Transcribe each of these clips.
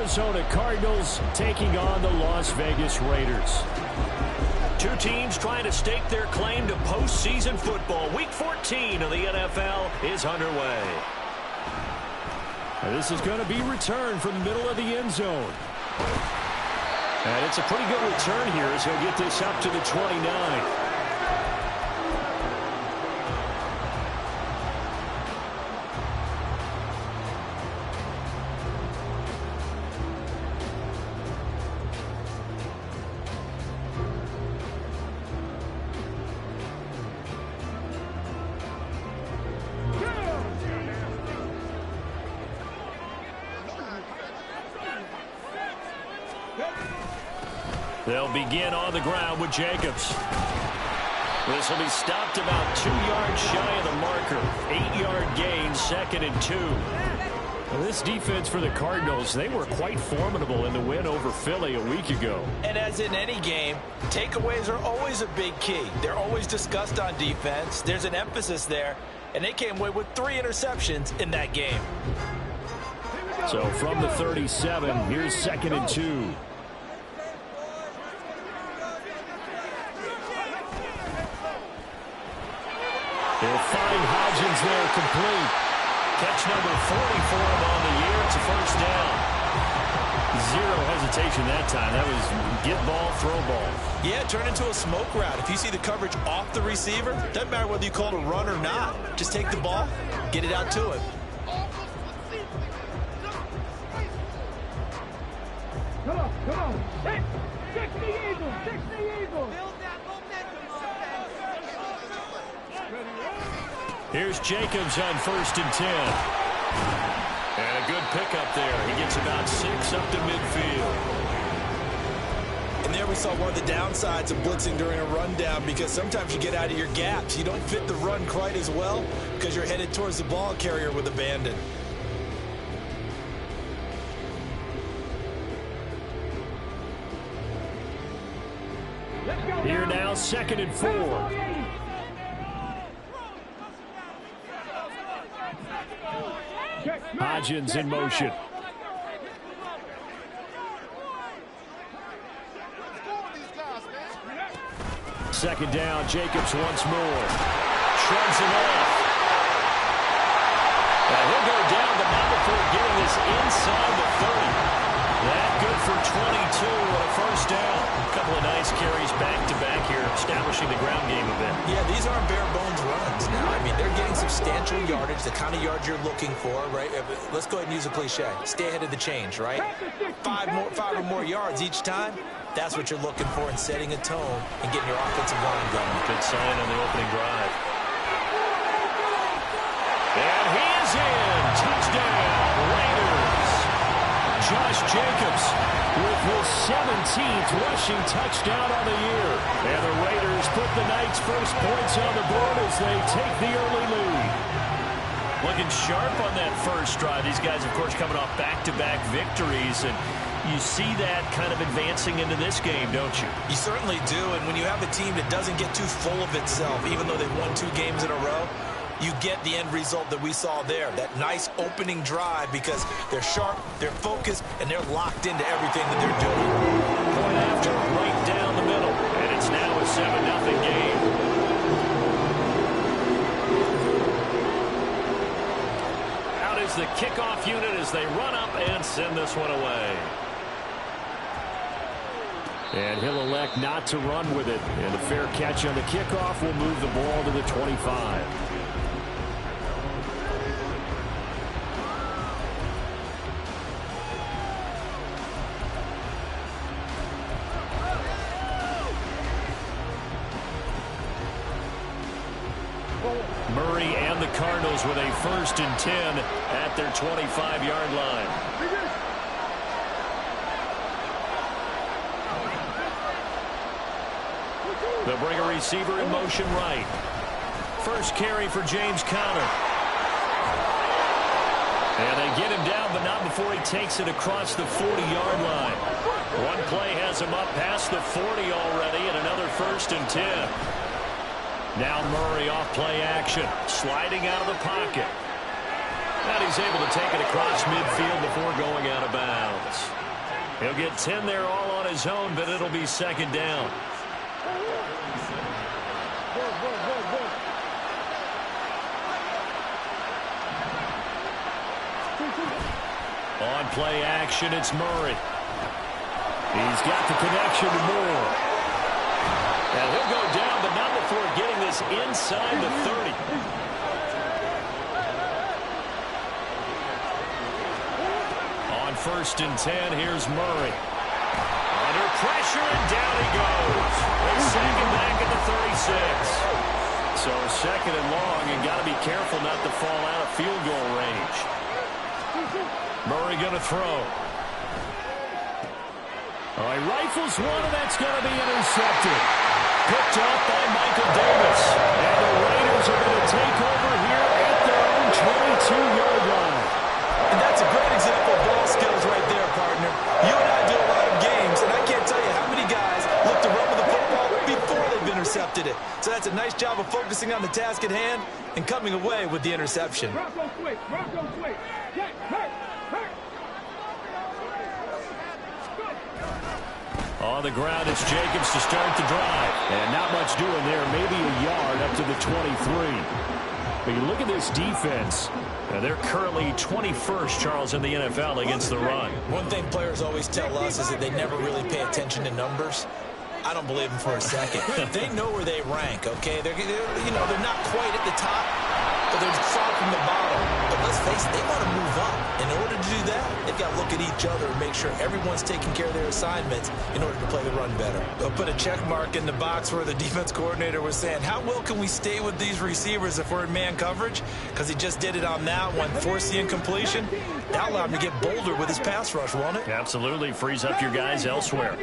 Arizona Cardinals taking on the Las Vegas Raiders. Two teams trying to stake their claim to postseason football. Week 14 of the NFL is underway. And this is going to be returned from the middle of the end zone. And it's a pretty good return here as he'll get this up to the 29. They'll begin on the ground with Jacobs. This will be stopped about 2 yards shy of the marker. 8-yard gain, 2nd and 2. Well, this defense for the Cardinals, they were quite formidable in the win over Philly a week ago. And as in any game, takeaways are always a big key. They're always discussed on defense. There's an emphasis there, and they came away with 3 interceptions in that game. So from the 37, here's 2nd and 2. They'll find Hodgins there complete. Catch number 40 for him on the year. It's a first down. Zero hesitation that time. That was get ball, throw ball. Yeah, turn into a smoke route. If you see the coverage off the receiver, doesn't matter whether you call it a run or not. Just take the ball, get it out to him. Come on. Hey, 60 Eagles, 60 Eagles. Build that momentum on that. Here's Jacobs on 1st and 10. And a good pickup there. He gets about 6 up to midfield. And there we saw one of the downsides of blitzing during a rundown, because sometimes you get out of your gaps. You don't fit the run quite as well because you're headed towards the ball carrier with abandon. Here now, 2nd and 4. Hodgins in motion. Second down, Jacobs once more. Shrugs it off. Now he'll go down, but not before getting this inside the 30. That good for 22 and a first down. A couple of nice carries back-to-back here, establishing the ground game a bit. Yeah, these aren't bare-bones runs now. I mean, they're getting substantial yardage, the kind of yards you're looking for, right? Let's go ahead and use a cliche. Stay ahead of the change, right? Five or more yards each time. That's what you're looking for in setting a tone and getting your offensive line going. Good sign on the opening drive. And he is in. Touchdown, Raiders. Josh Jacobs with his 17th rushing touchdown on the year. And the Raiders put the Knights' first points on the board as they take the early lead. Looking sharp on that first drive. These guys, of course, coming off back-to-back victories, and you see that kind of advancing into this game, don't you? You certainly do, and when you have a team that doesn't get too full of itself, even though they've won 2 games in a row, you get the end result that we saw there, that nice opening drive, because they're sharp, they're focused, and they're locked into everything that they're doing. Point after, right down the middle, and it's now a 7-0 game. Out is the kickoff unit as they run up and send this one away. And he'll elect not to run with it. And a fair catch on the kickoff will move the ball to the 25. Murray and the Cardinals with a 1st and 10 at their 25-yard line. They'll bring a receiver in motion right. First carry for James Conner. And they get him down, but not before he takes it across the 40-yard line. One play has him up past the 40 already, and another 1st and 10. Now Murray off play action, sliding out of the pocket. And he's able to take it across midfield before going out of bounds. He'll get 10 there all on his own, but it'll be second down. On play action, it's Murray. He's got the connection to Moore. And he'll go down, but not before getting this inside the 30. On 1st and 10, here's Murray. Under pressure, and down he goes. They second back at the 36. So second and long, and got to be careful not to fall out of field goal range. Murray going to throw. All right, rifles one, and that's going to be intercepted. Picked up by Michael Davis. And the Raiders are going to take over here at their own 22-yard line. And that's a great example of ball skills right there, partner. You and I do a lot of games, and I can't tell you how many guys look to run with the football before they've intercepted it. So that's a nice job of focusing on the task at hand and coming away with the interception. Bronco switch. Bronco switch. Get hurt. On the ground, it's Jacobs to start the drive. And not much doing there, maybe a yard up to the 23. But you look at this defense, they're currently 21st, Charles, in the NFL against the run. One thing players always tell us is that they never really pay attention to numbers. I don't believe them for a second. They know where they rank, okay? They're not quite at the top, but they're far from the bottom. But let's face it, they want to move up. In order to do that, they've got to look at each other and make sure everyone's taking care of their assignments in order to play the run better. They'll put a check mark in the box where the defense coordinator was saying, how well can we stay with these receivers if we're in man coverage? Because he just did it on that one, forced the incompletion. That allowed him to get bolder with his pass rush, won't it? Absolutely, frees up your guys elsewhere.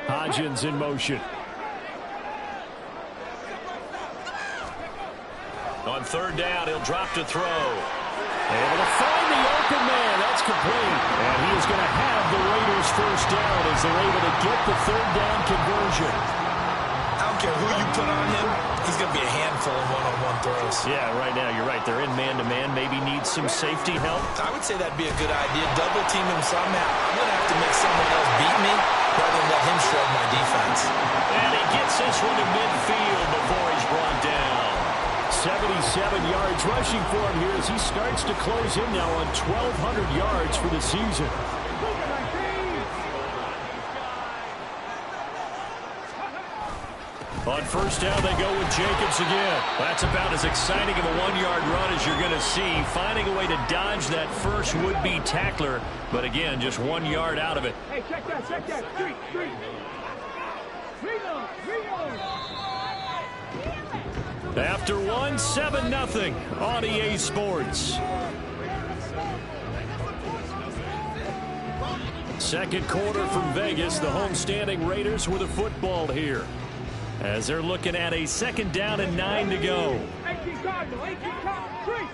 Hodgins in motion. On 3rd down, he'll drop to throw. Able to find the open man. That's complete. And he is going to have the Raiders' first down as they're able to get the 3rd down conversion. I don't care who you put on him. He's going to be a handful in one-on-one throws. Yeah, right now, you're right. They're in man-to-man. Maybe needs some safety help. I would say that'd be a good idea. Double team him somehow. I'm going to have to make someone else beat me rather than let him shred my defense. And he gets this one to midfield before he's brought down. 77 yards rushing for him here as he starts to close in now on 1,200 yards for the season. On 1st down, they go with Jacobs again. That's about as exciting of a 1-yard run as you're going to see. Finding a way to dodge that first would-be tackler. But again, just 1 yard out of it. Hey, check that. Three. After 7-0 on EA Sports. Second quarter from Vegas. The homestanding Raiders with a football here, as they're looking at a 2nd down and 9 to go. 18 Cardinal, 18 Cardinal, 3.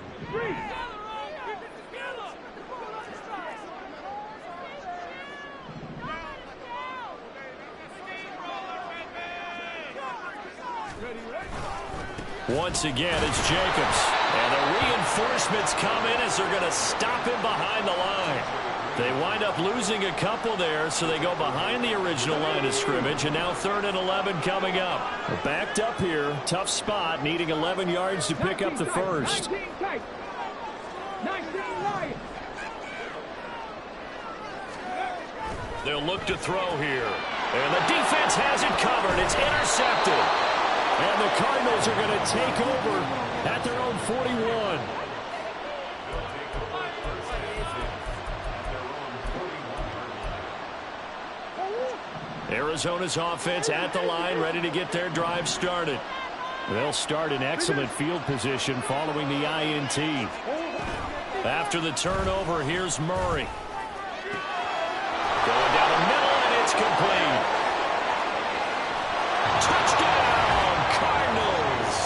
Once again, it's Jacobs. And the reinforcements come in as they're going to stop him behind the line. They wind up losing a couple there, so they go behind the original line of scrimmage, and now 3rd and 11 coming up. Backed up here, tough spot, needing 11 yards to pick up the first. 19 Lions. They'll look to throw here. And the defense has it covered. It's intercepted. And the Cardinals are going to take over at their own 41. Arizona's offense at the line, ready to get their drive started. They'll start in excellent field position following the INT. After the turnover, here's Murray. Going down the middle, and it's complete. Touchdown, Cardinals.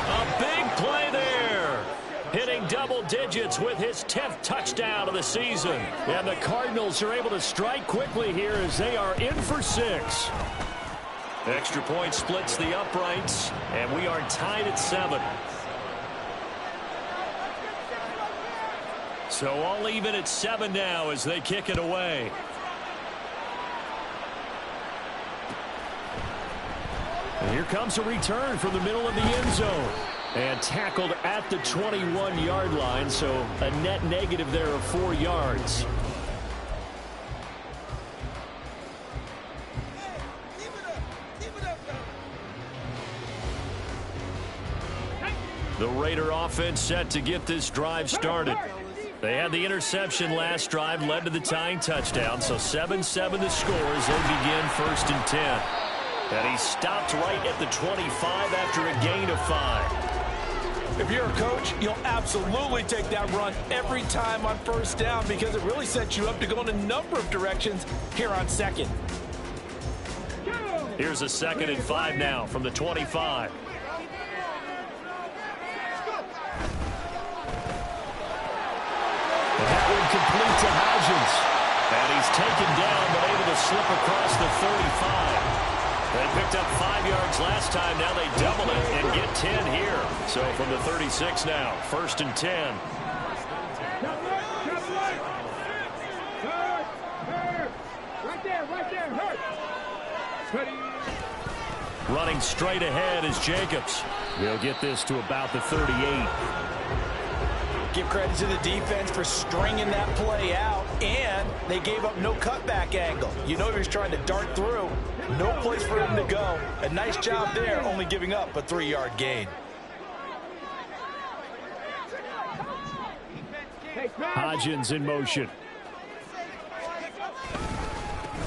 A big play there. Hitting double digits with his 10th touchdown of the season. And the Cardinals are able to strike quickly here as they are in for 6. Extra point splits the uprights, and we are tied at 7. So all even at 7 now as they kick it away. And here comes a return from the middle of the end zone. And tackled at the 21-yard line, so a net negative there of 4 yards. The Raider offense set to get this drive started. They had the interception last drive, led to the tying touchdown, so 7-7 the score as they begin 1st and 10. And he stopped right at the 25 after a gain of 5. If you're a coach, you'll absolutely take that run every time on 1st down because it really sets you up to go in a number of directions here on 2nd. Here's a 2nd and 5 now from the 25. And that one complete to Hodgins. And he's taken down but able to slip across the 35. They picked up 5 yards last time. Now they double it and get 10 here. So from the 36 now, 1st and 10. Right there, hurt. Running straight ahead is Jacobs. They'll get this to about the 38. Give credit to the defense for stringing that play out, and they gave up no cutback angle. You know he was trying to dart through. No place for him to go. A nice job there, only giving up a 3-yard gain. Hodgins in motion.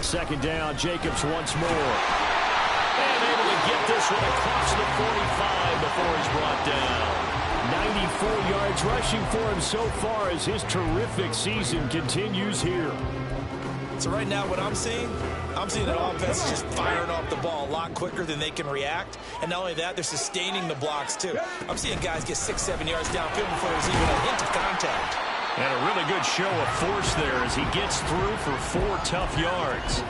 2nd down, Jacobs once more. And able to get this one across the 45 before he's brought down. 94 yards rushing for him so far as his terrific season continues here. So right now what I'm seeing an offense just firing off the ball a lot quicker than they can react. And not only that, they're sustaining the blocks too. I'm seeing guys get 6-7 yards downfield before there's even a hint of contact. And a really good show of force there as he gets through for 4 tough yards.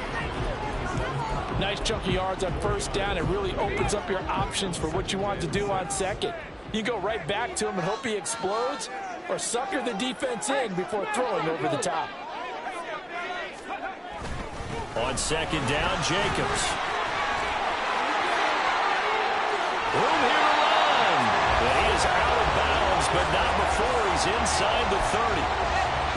Nice chunky yards on 1st down. It really opens up your options for what you want to do on 2nd. You go right back to him and hope he explodes, or sucker the defense in before throwing over the top. On 2nd down, Jacobs. Room here to run. And he is out of bounds, but not before he's inside the 30.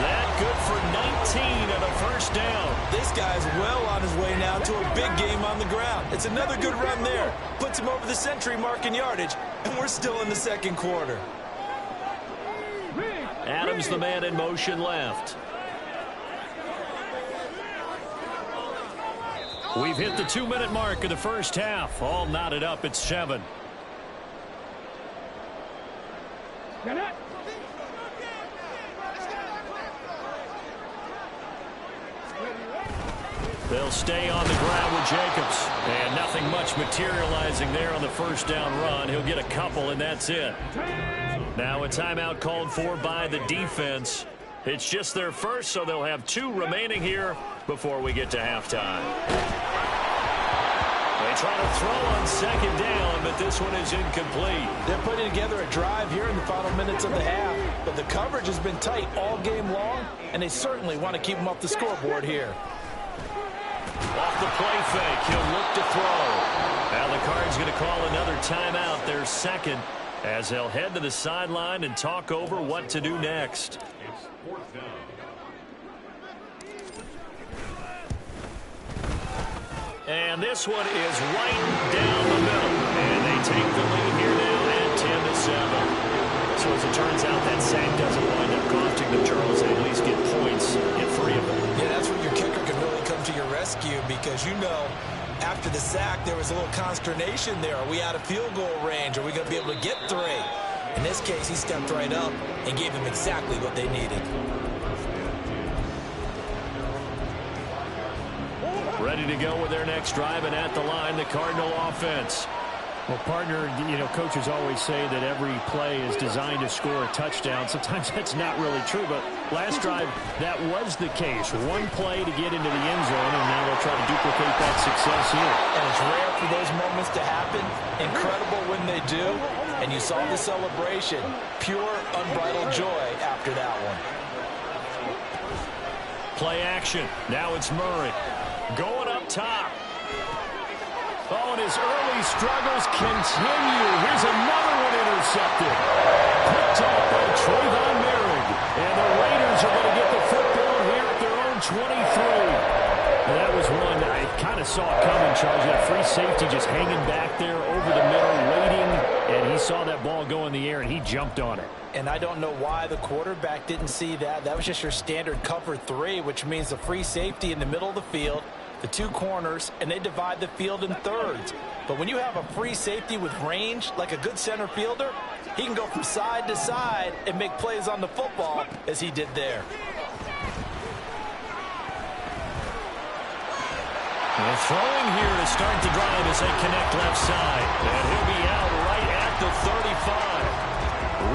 That good for 19 and a 1st down. This guy's well on his way now to a big game on the ground. It's another good run there. Puts him over the century mark in yardage, and we're still in the 2nd quarter. Adams, the man in motion left. We've hit the 2-minute mark of the 1st half. All knotted up at 7. They'll stay on the ground with Jacobs. And nothing much materializing there on the 1st down run. He'll get a couple, and that's it. Now a timeout called for by the defense. It's just their first, so they'll have 2 remaining here before we get to halftime. They try to throw on 2nd down, but this one is incomplete. They're putting together a drive here in the final minutes of the half, but the coverage has been tight all game long, and they certainly want to keep them off the scoreboard here. Off the play fake, he'll look to throw. Now the Cards going to call another timeout, their 2nd, as they'll head to the sideline and talk over what to do next. And this one is right down the middle. And they take the lead here now at 10-7. So as it turns out, that sack doesn't wind up costing them, Charles. They at least get points, get 3 of them. Yeah, that's where your kicker can really come to your rescue because, you know, after the sack, there was a little consternation there. Are we out of field goal range? Are we going to be able to get 3? In this case, he stepped right up and gave them exactly what they needed. Ready to go with their next drive, and at the line, the Cardinal offense. Well, partner, you know, coaches always say that every play is designed to score a touchdown. Sometimes that's not really true, but last drive, that was the case. One play to get into the end zone, and now they'll try to duplicate that success here. And it's rare for those moments to happen. Incredible when they do. And you saw the celebration. Pure, unbridled joy after that one. Play action. Now it's Murray. Going up top. Oh, and his early struggles continue. Here's another one intercepted. Picked off by Trayvon Merrick. And the Raiders are going to get the football here at their own 23. And that was one I kind of saw it coming, Charles. You had a free safety just hanging back there over the middle, waiting, and he saw that ball go in the air, and he jumped on it. And I don't know why the quarterback didn't see that. That was just your standard cover 3, which means the free safety in the middle of the field, the 2 corners, and they divide the field in thirds. But when you have a free safety with range, like a good center fielder, he can go from side to side and make plays on the football as he did there. Well, throwing here to start the drive as they connect left side. And he'll be out right at the 35.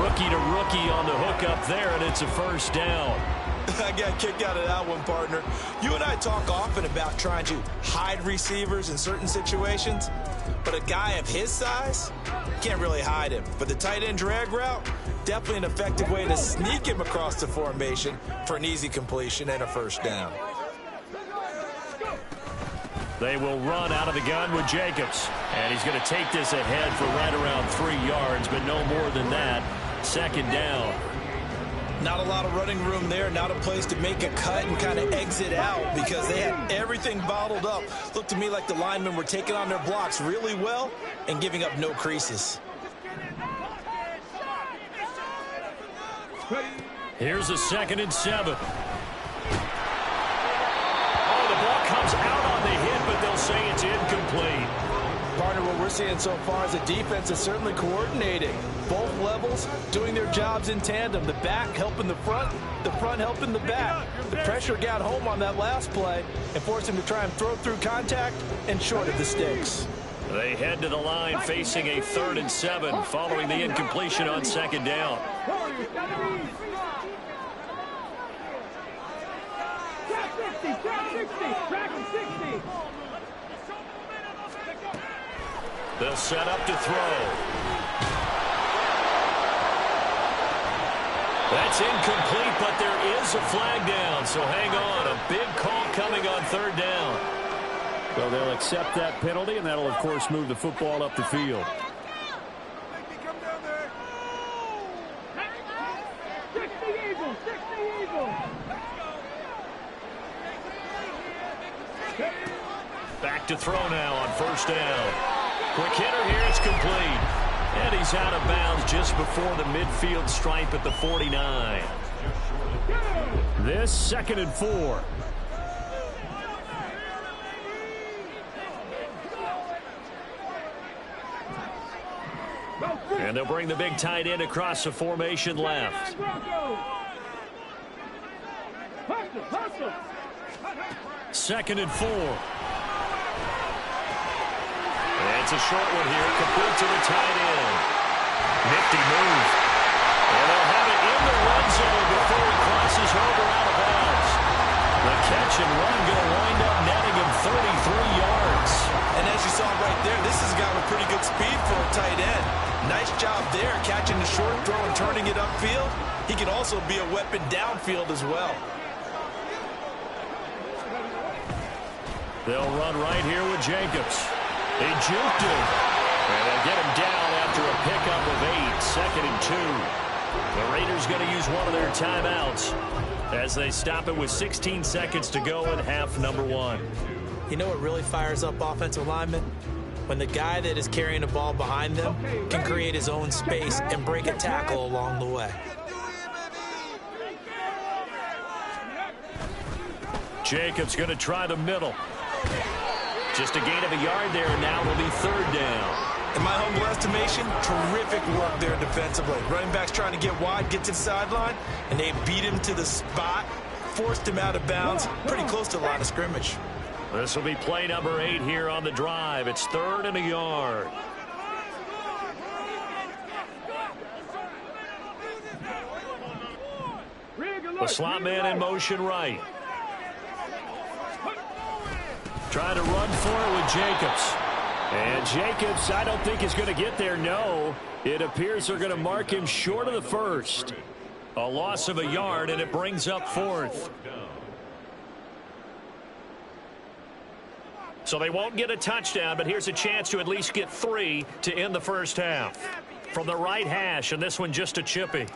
Rookie to rookie on the hook up there, and it's a first down. I got kicked out of that one, partner. You and I talk often about trying to hide receivers in certain situations, but a guy of his size can't really hide him. But the tight end drag route, definitely an effective way to sneak him across the formation for an easy completion and a first down. They will run out of the gun with Jacobs. And he's going to take this ahead for right around 3 yards, but no more than that. Second down. Not a lot of running room there, not a place to make a cut and kind of exit out because they had everything bottled up. Looked to me like the linemen were taking on their blocks really well and giving up no creases. Here's a 2nd and 7. Oh, the ball comes out on the hit, but they'll say it's incomplete. Partner, what we're seeing so far is the defense is certainly coordinating. Both levels doing their jobs in tandem. The back helping the front helping the back. The pressure got home on that last play and forced him to try and throw through contact and short of the sticks. They head to the line facing a 3rd and 7 following the incompletion on 2nd down. They'll set up to throw. That's incomplete, but there is a flag down, so hang on. A big call coming on 3rd down. So they'll accept that penalty, and that'll, of course, move the football up the field. Back to throw now on 1st down. Quick hitter here, it's complete. And he's out of bounds just before the midfield stripe at the 49. This 2nd and 4. And they'll bring the big tight end across the formation left. 2nd and 4. It's a short one here, complete to the tight end. Nifty move. And they'll have it in the run zone before he crosses over out of bounds. The catch and run going to wind up netting him 33 yards. And as you saw right there, this is a guy with pretty good speed for a tight end. Nice job there, catching the short throw and turning it upfield. He can also be a weapon downfield as well. They'll run right here with Jacobs. They juked him. And they'll get him down after a pickup of 8. 2nd and 2. The Raiders going to use one of their timeouts as they stop it with 16 seconds to go in half number 1. You know what really fires up offensive linemen? When the guy that is carrying the ball behind them can create his own space and break a tackle along the way. Jacobs going to try the middle. Just a gain of a yard there, and now will be 3rd down. In my humble estimation, terrific work there defensively. Running backs trying to get wide, get to the sideline, and they beat him to the spot, forced him out of bounds, pretty close to the line of scrimmage. This will be play number 8 here on the drive. It's 3rd and a yard. The slot man in motion right. Trying to run for it with Jacobs. And Jacobs, I don't think is going to get there, no. It appears they're going to mark him short of the 1st. A loss of a yard, and it brings up 4th. So they won't get a touchdown, but here's a chance to at least get 3 to end the first half. From the right hash, and this one just a chippy.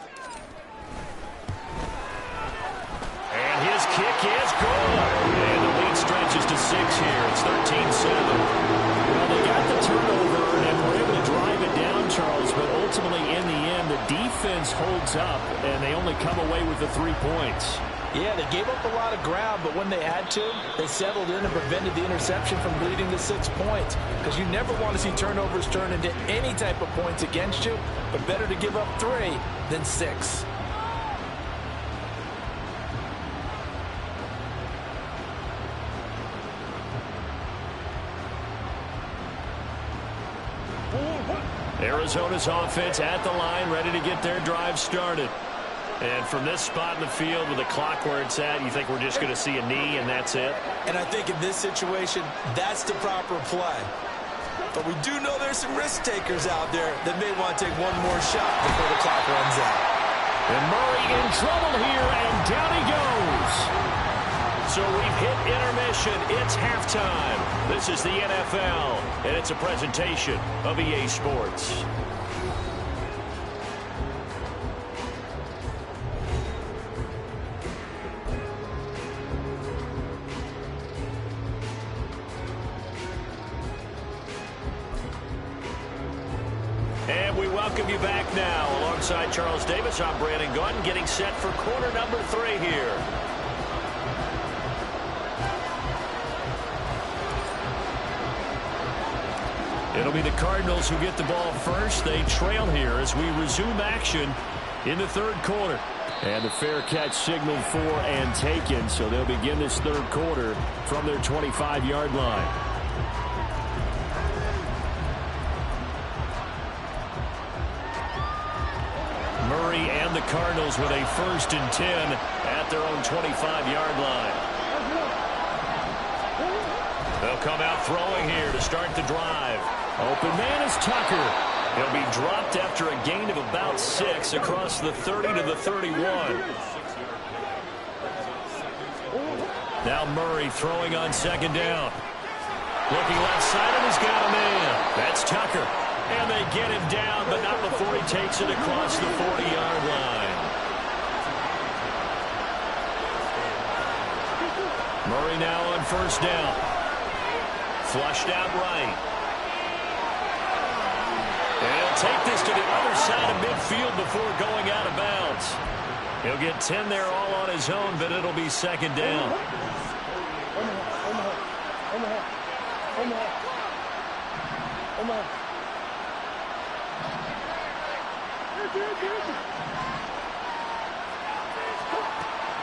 And his kick is good. And the lead stretches to 6 here. It's 13-7. Well, they got the turnover and were able to drive it down, Charles, but ultimately in the end, the defense holds up, and they only come away with the 3 points. Yeah, they gave up a lot of ground, but when they had to, they settled in and prevented the interception from leading to 6 points. Because you never want to see turnovers turn into any type of points against you, but better to give up 3 than 6. Arizona's offense at the line, ready to get their drive started. And from this spot in the field with the clock where it's at, you think we're just going to see a knee and that's it? And I think in this situation, that's the proper play. But we do know there's some risk takers out there that may want to take one more shot before the clock runs out. And Murray in trouble here, and down he goes. So we've hit intermission. It's halftime. This is the NFL, and it's a presentation of EA Sports. And we welcome you back now. Alongside Charles Davis, I'm Brandon Gunn, getting set for quarter number 3 here. It'll be the Cardinals who get the ball first. They trail here as we resume action in the third quarter. And the fair catch signaled for and taken, so they'll begin this third quarter from their 25-yard line. Murray and the Cardinals with a 1st and 10 at their own 25-yard line. They'll come out throwing here to start the drive. Open man is Tucker. He'll be dropped after a gain of about 6 across the 30 to the 31. Now Murray throwing on 2nd down. Looking left side, and he's got a man. That's Tucker. And they get him down, but not before he takes it across the 40-yard line. Murray now on 1st down. Flushed out right. And he'll take this to the other side of midfield before going out of bounds. He'll get 10 there all on his own, but it'll be 2nd down.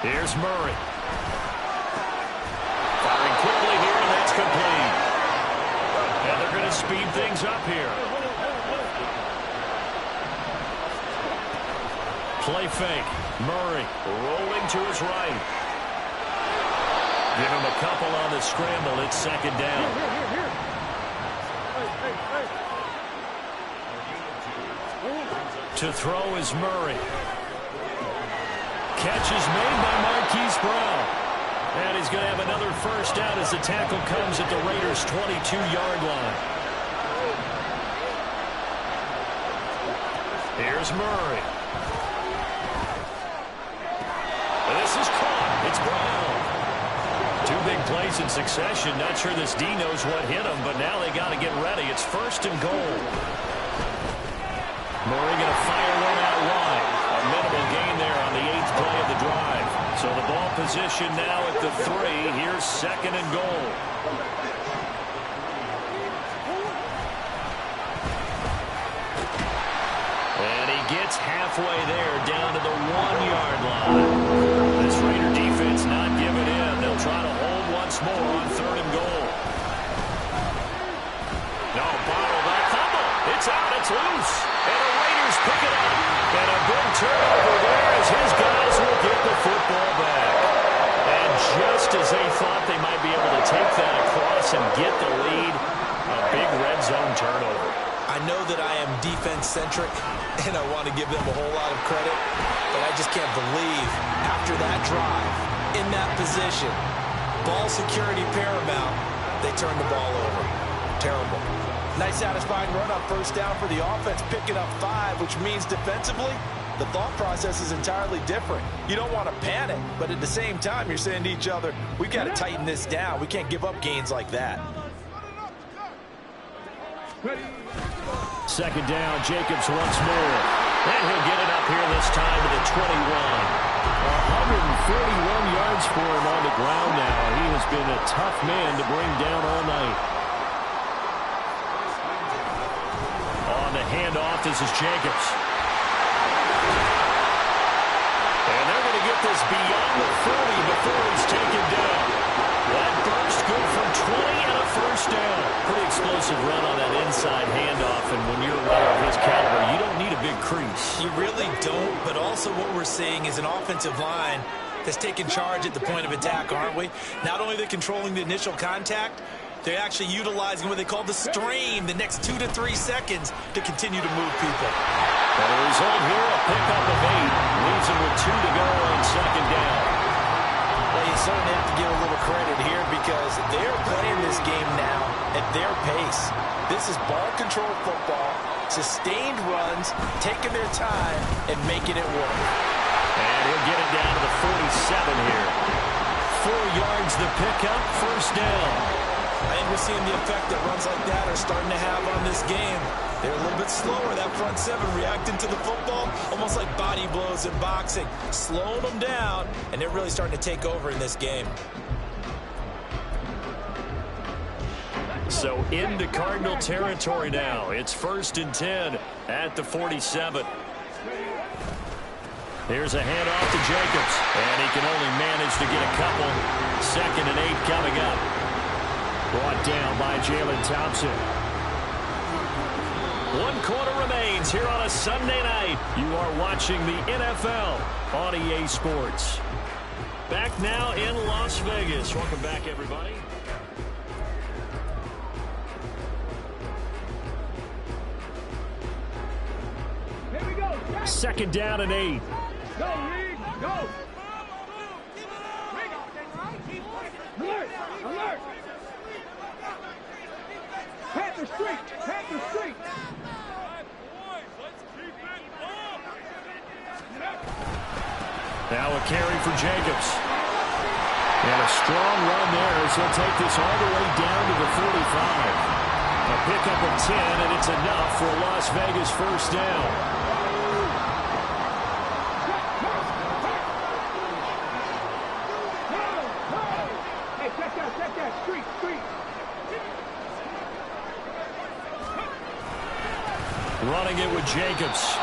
Here's Murray. Firing quickly here, and that's complete. And they're going to speed things up here. Play fake. Murray rolling to his right. Give him a couple on the scramble. It's 2nd down. To throw is Murray. Catch is made by Marquise Brown. And he's going to have another 1st down as the tackle comes at the Raiders' 22-yard line. Here's Murray. This is caught. It's Brown. 2 big plays in succession. Not sure this D knows what hit him, but now they got to get ready. It's 1st and goal. Murray going to fire one out wide. A minimal gain there on the 8th play of the drive. So the ball position now at the 3. Here's 2nd and goal. And he gets halfway there down to the 1-yard line. This Raider defense not giving in. They'll try to hold once more on 3rd and goal. No, bottle that fumble. It's out. It's loose. And the Raiders pick it up. And a big turnover there as his guys will get the football back. And just as they thought they might be able to take that across and get the lead, a big red zone turnover. I know that I am defense-centric, and I want to give them a whole lot of credit, but I just can't believe after that drive, in that position, ball security paramount, they turn the ball over. Terrible. Nice satisfying run on first down for the offense, picking up 5, which means defensively, the thought process is entirely different. You don't want to panic, but at the same time, you're saying to each other, we've got to tighten this down. We can't give up gains like that. Second down, Jacobs once more. And he'll get it up here this time to the 21. 141 yards for him on the ground now. He has been a tough man to bring down all night. On the handoff, this is Jacobs. And they're going to get this beyond the 40 before he's taken down. That burst good from 20 and a first down. Pretty explosive run on that inside handoff, and when you're a runner of his caliber, you don't need a big crease. You really don't, but also what we're seeing is an offensive line that's taking charge at the point of attack, aren't we? Not only are they controlling the initial contact, they're actually utilizing what they call the stream, the next 2 to 3 seconds to continue to move people. And the result here, a pickup of 8. Leaves him with 2 to go on second down. Well, you certainly have to give a little credit here because they're playing this game now at their pace. This is ball control football, sustained runs, taking their time, and making it work. And he'll get it down to the 47 here. 4 yards the pickup, first down. I think we're seeing the effect that runs like that are starting to have on this game. They're a little bit slower, that front 7, reacting to the football, almost like body blows in boxing, slowing them down, and they're really starting to take over in this game. So into Cardinal territory now. It's 1st and 10 at the 47. Here's a handoff to Jacobs, and he can only manage to get a couple. 2nd and 8 coming up. Brought down by Jalen Thompson. 1 quarter remains here on a Sunday night. You are watching the NFL on EA Sports. Back now in Las Vegas. Welcome back, everybody. Here we go. 2nd down and 8. Go, Reed. Go. Alert. Alert. Panther Street. Panther Street. Now a carry for Jacobs. And a strong run there as he'll take this all the way down to the 45. A pickup of 10, and it's enough for a Las Vegas first down. Hey, check that. Street. Running it with Jacobs.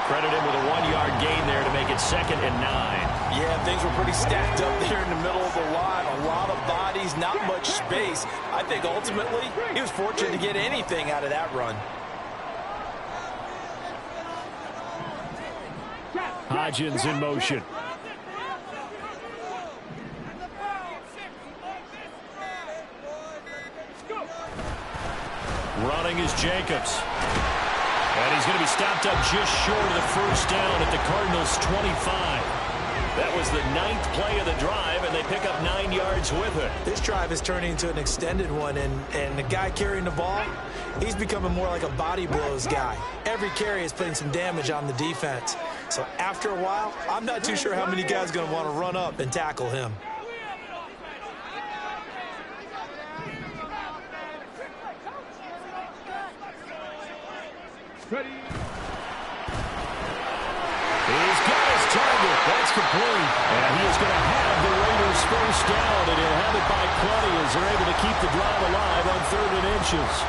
Credit him with a 1-yard gain there to make it 2nd and 9. Yeah, things were pretty stacked up there in the middle of the line. A lot of bodies, not much space. I think ultimately he was fortunate to get anything out of that run. Hodgins in motion. Running is Jacobs. And he's going to be stopped up just short of the first down at the Cardinals' 25. That was the 9th play of the drive, and they pick up 9 yards with it. This drive is turning into an extended one, and the guy carrying the ball, he's becoming more like a body blows guy. Every carry is putting some damage on the defense. So after a while, I'm not too sure how many guys are going to want to run up and tackle him. Ready. He's got his target. That's complete. And he is going to have the Raiders first down, and he'll have it by plenty as they're able to keep the drive alive on 3rd and inches.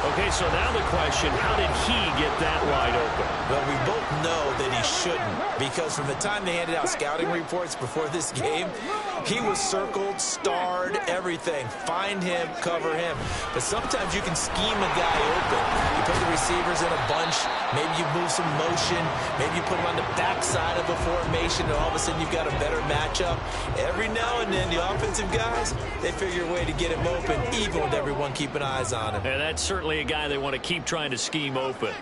Okay, so now the question, how did he get that wide open? Well, we both know that he shouldn't, because from the time they handed out scouting reports before this game, he was circled, starred, everything. Find him, cover him. But sometimes you can scheme a guy open. You put the receivers in a bunch, maybe you move some motion, maybe you put him on the backside of a formation, and all of a sudden you've got a better matchup. Every now and then, the offensive guys, they figure a way to get him open, even with everyone keeping eyes on him. And that's certainly a guy they want to keep trying to scheme open.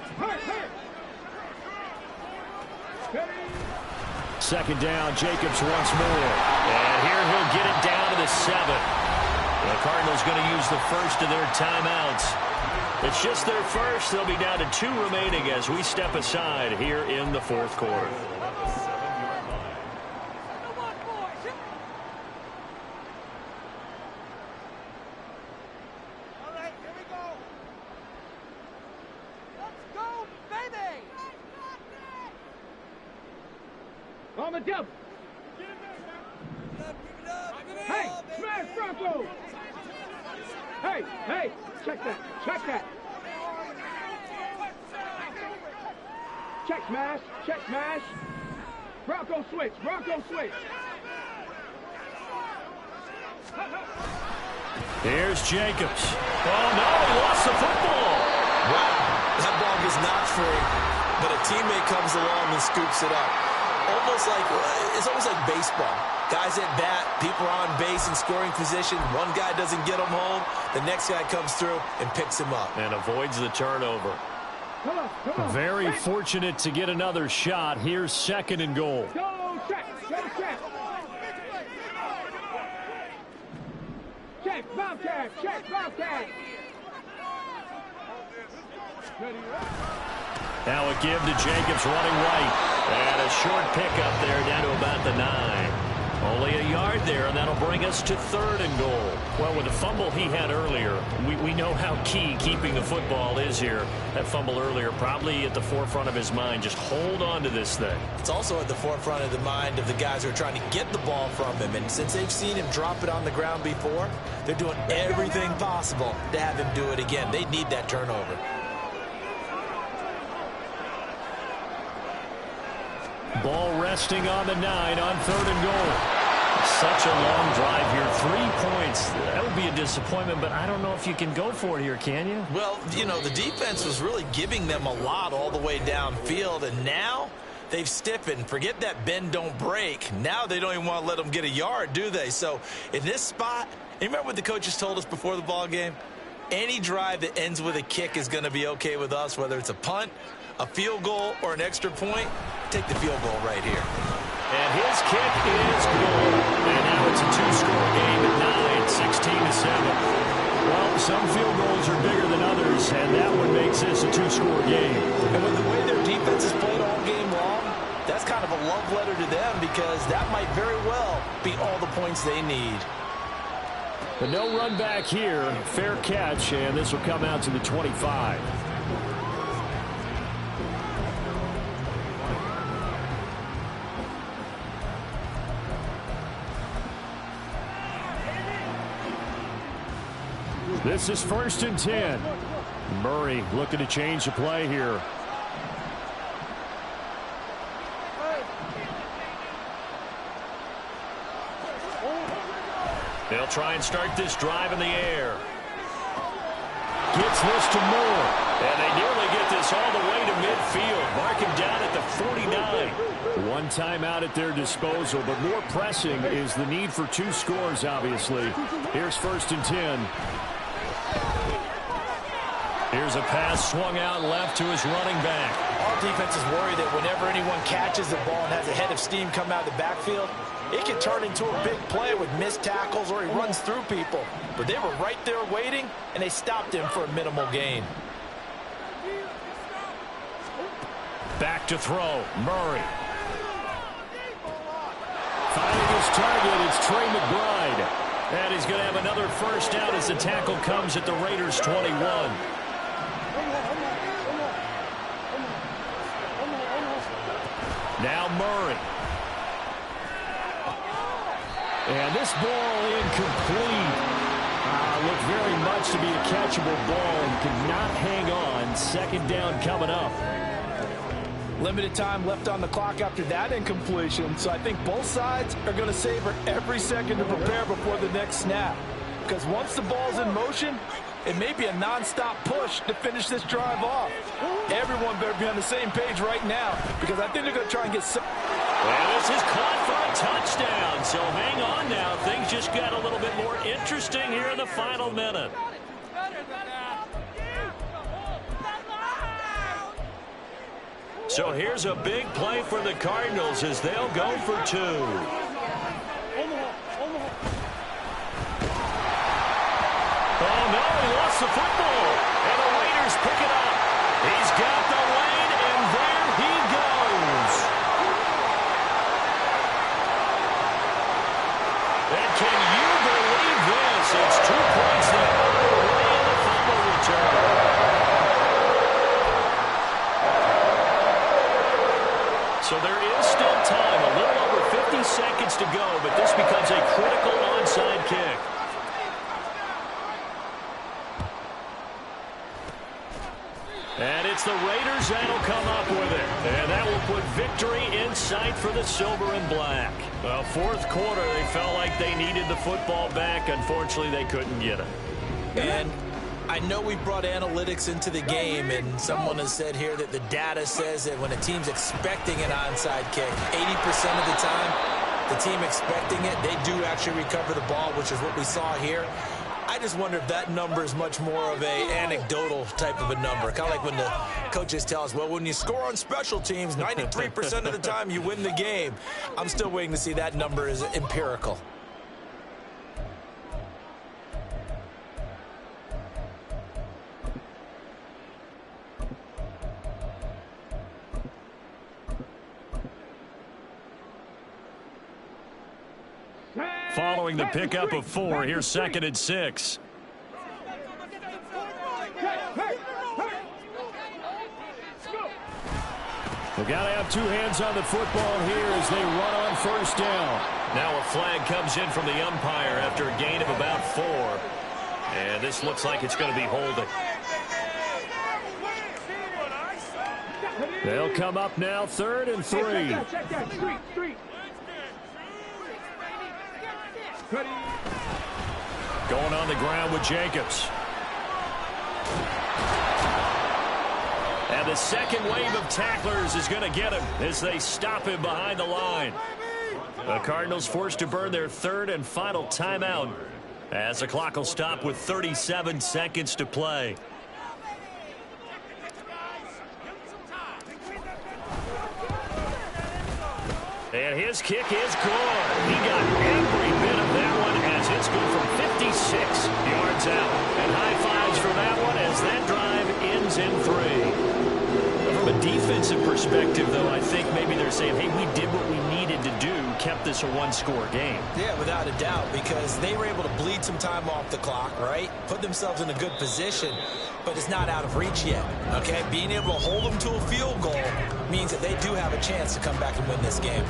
2nd down, Jacobs once more. And here he'll get it down to the 7. The Cardinals going to use the first of their timeouts. It's just their first. They'll be down to 2 remaining as we step aside here in the fourth quarter. On the double. Hey, smash Bronco. Hey, check that. Check smash. Bronco switch. Here's Jacobs. Oh, no, he lost the football. Wow, that ball gets knocked free, but a teammate comes along and scoops it up. It's almost like baseball. Guys at bat, people are on base in scoring position. One guy doesn't get him home. The next guy comes through and picks him up. And avoids the turnover. Come on. Very fortunate to get another shot. Here's 2nd and goal. Go check. Check, Bobcat. Now a give to Jacobs running right. And a short pickup there down to about the 9. Only a yard there, and that'll bring us to 3rd and goal. Well, with the fumble he had earlier, we know how key keeping the football is here. That fumble earlier probably at the forefront of his mind. Just hold on to this thing. It's also at the forefront of the mind of the guys who are trying to get the ball from him. And since they've seen him drop it on the ground before, they're doing everything possible to have him do it again. They need that turnover. Ball resting on the 9 on 3rd and goal. Such a long drive here. 3 points. That would be a disappointment, but I don't know if you can go for it here, can you? Well, the defense was really giving them a lot all the way downfield, and now they've stiffened. Forget that bend, don't break. Now they don't even want to let them get a yard, do they? So in this spot, you remember what the coaches told us before the ball game? Any drive that ends with a kick is going to be okay with us, whether it's a punt, a field goal, or an extra point. Take the field goal right here. And his kick is good. And now it's a 2-score game at 9, 16-7. Well, some field goals are bigger than others, and that one makes this a 2-score game. And with the way their defense has played all game long, that's kind of a love letter to them, because that might very well be all the points they need. But no run back here. Fair catch, and this will come out to the 25. This is 1st and 10. Murray looking to change the play here. They'll try and start this drive in the air. Gets this to Moore. And they nearly get this all the way to midfield. Mark him down at the 49. One timeout at their disposal, but more pressing is the need for 2 scores, obviously. Here's 1st and 10. Here's a pass swung out left to his running back. Our defense is worried that whenever anyone catches the ball and has a head of steam come out of the backfield, it can turn into a big play with missed tackles or he runs through people. But they were right there waiting, and they stopped him for a minimal gain. Back to throw. Murray. Finding his target, it's Trey McBride. And he's going to have another first down as the tackle comes at the Raiders' 21. Now Murray. And this ball incomplete. Looked very much to be a catchable ball and could not hang on. 2nd down coming up. Limited time left on the clock after that incompletion, so I think both sides are going to savor every second to prepare before the next snap. Because once the ball's in motion, it may be a non-stop push to finish this drive off. Everyone better be on the same page right now, because I think they're going to try and get some. And this is caught for a touchdown, so hang on now. Things just got a little bit more interesting here in the final minute. So here's a big play for the Cardinals as they'll go for 2. the football, and the Raiders pick it up. He's got the lane, and there he goes. And can you believe this? It's 2 points the other way in the fumble return. So there is still time, a little over 50 seconds to go, but this becomes a critical onside kick. And it's the Raiders that'll come up with it. And that will put victory in sight for the silver and black. Well, fourth quarter, they felt like they needed the football back. Unfortunately, they couldn't get it. And I know we brought analytics into the game, and someone has said here that the data says that when a team's expecting an onside kick, 80% of the time, the team expecting it, they do actually recover the ball, which is what we saw here. I just wonder if that number is much more of a anecdotal type of a number. Kind of like when the coaches tell us, well, when you score on special teams, 93% of the time you win the game. I'm still waiting to see that number is empirical. Following the pickup of 4, here's 2nd and 6. We've got to have 2 hands on the football here as they run on first down. Now a flag comes in from the umpire after a gain of about 4. And this looks like it's going to be holding. They'll come up now 3rd and 3. Going on the ground with Jacobs. And the second wave of tacklers is going to get him as they stop him behind the line. The Cardinals forced to burn their 3rd and final timeout as the clock will stop with 37 seconds to play. And his kick is good. He got every bit of that one as it's good from 56 yards out. And high fives for that one as that drive ends in 3. From a defensive perspective, though, I think maybe they're saying, hey, we did what we needed to do, kept this a 1-score game. Yeah, without a doubt, because they were able to bleed some time off the clock, right? Put themselves in a good position, but it's not out of reach yet, okay? Being able to hold them to a field goal means that they do have a chance to come back and win this game.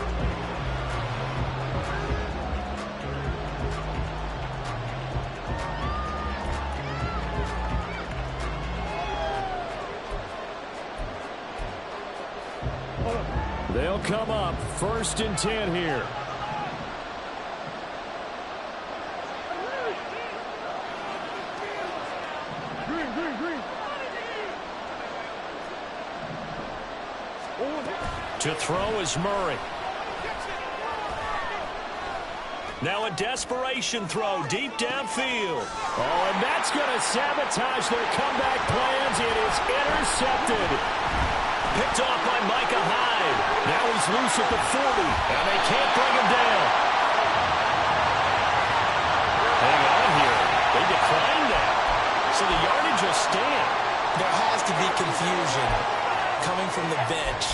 They'll come up 1st and 10 here. To throw is Murray. Now a desperation throw deep downfield. Oh, and that's going to sabotage their comeback plans. It is intercepted. Picked off by Micah Hyde. Now he's loose at the 40, and they can't bring him down. Hang on here. They declined that. So the yardage will stand. There has to be confusion coming from the bench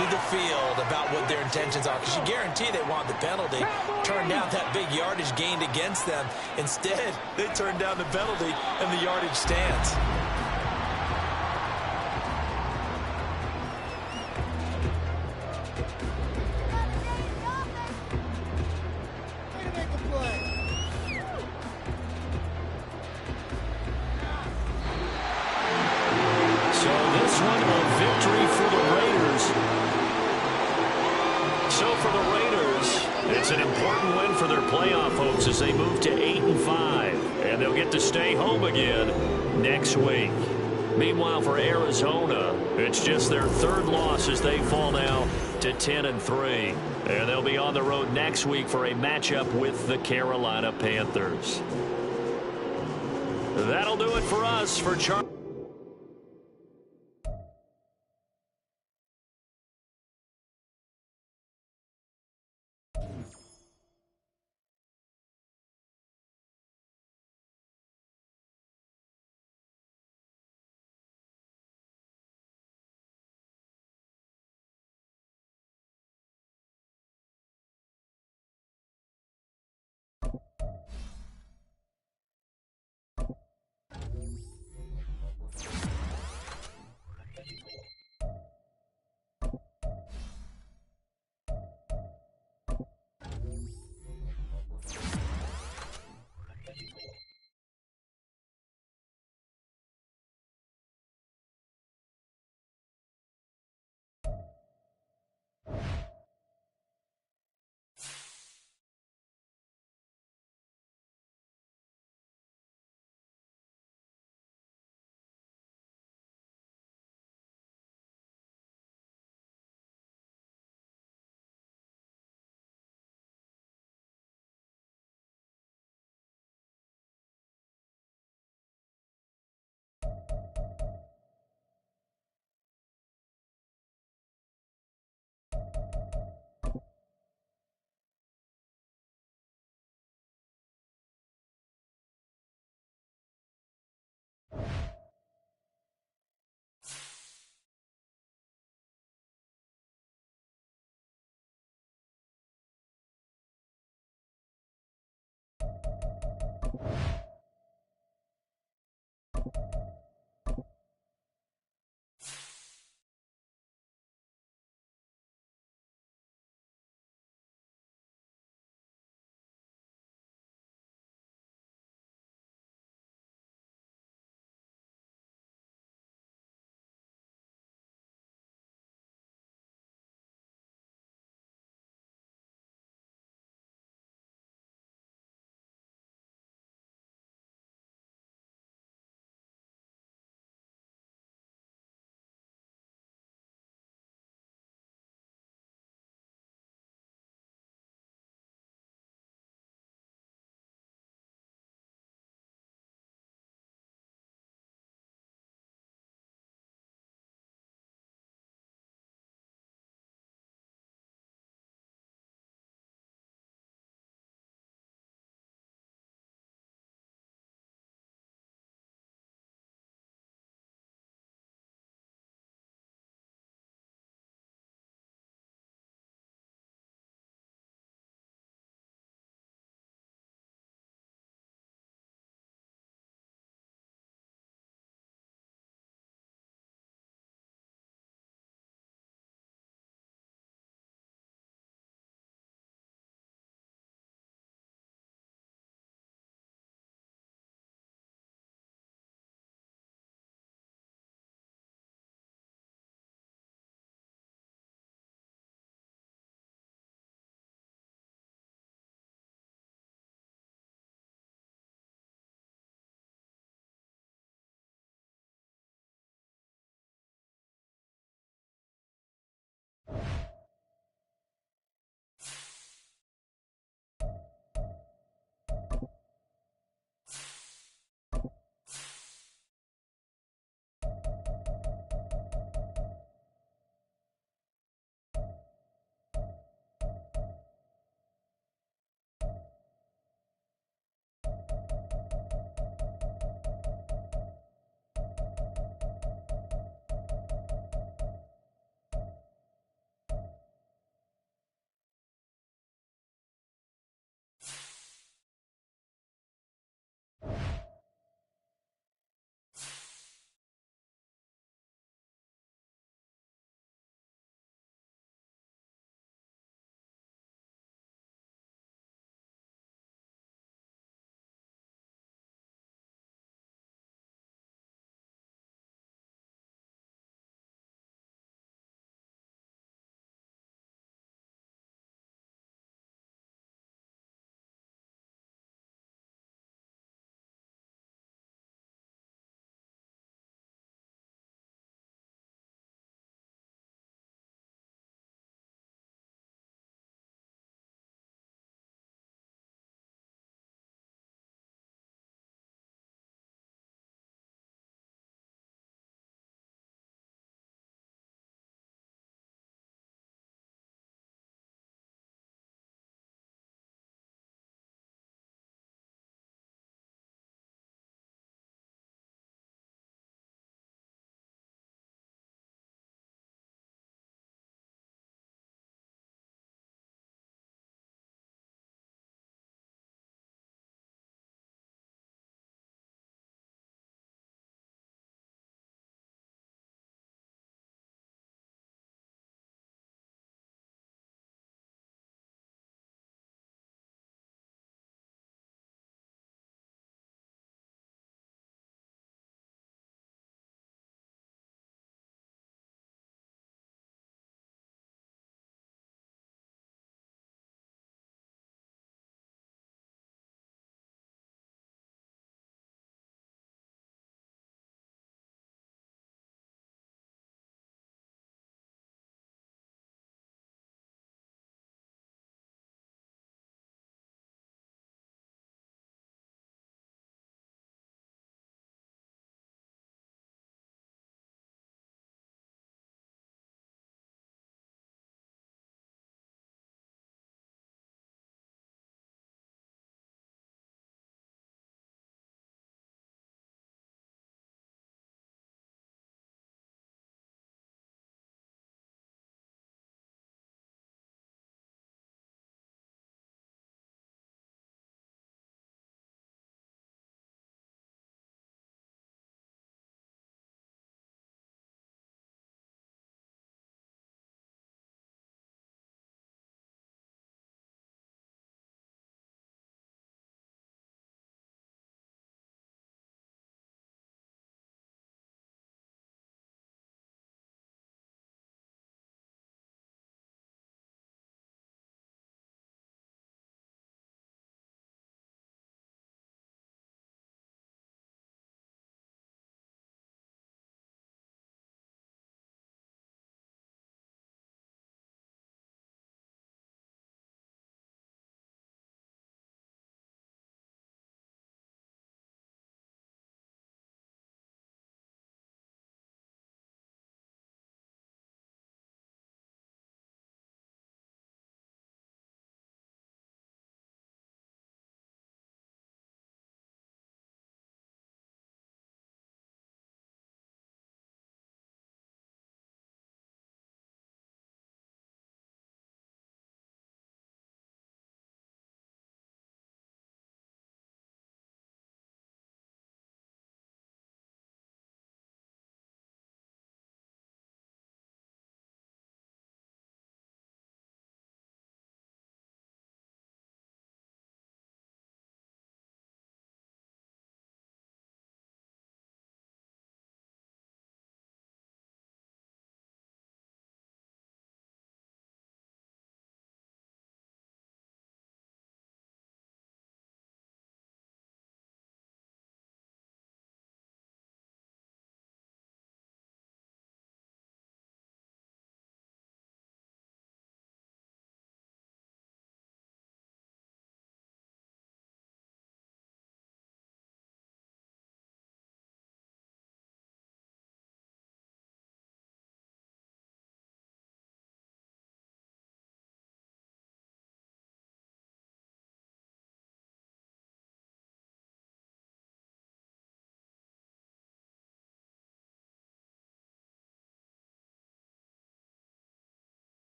to the field about what their intentions are, because you guarantee they want the penalty. Turned down that big yardage gained against them. Instead, they turned down the penalty, and the yardage stands. It's an important win for their playoff hopes as they move to 8-5, and they'll get to stay home again next week. Meanwhile, for Arizona, it's just their 3rd loss as they fall now to 10-3, and they'll be on the road next week for a matchup with the Carolina Panthers. That'll do it for us. For Charlie.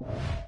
Eagles.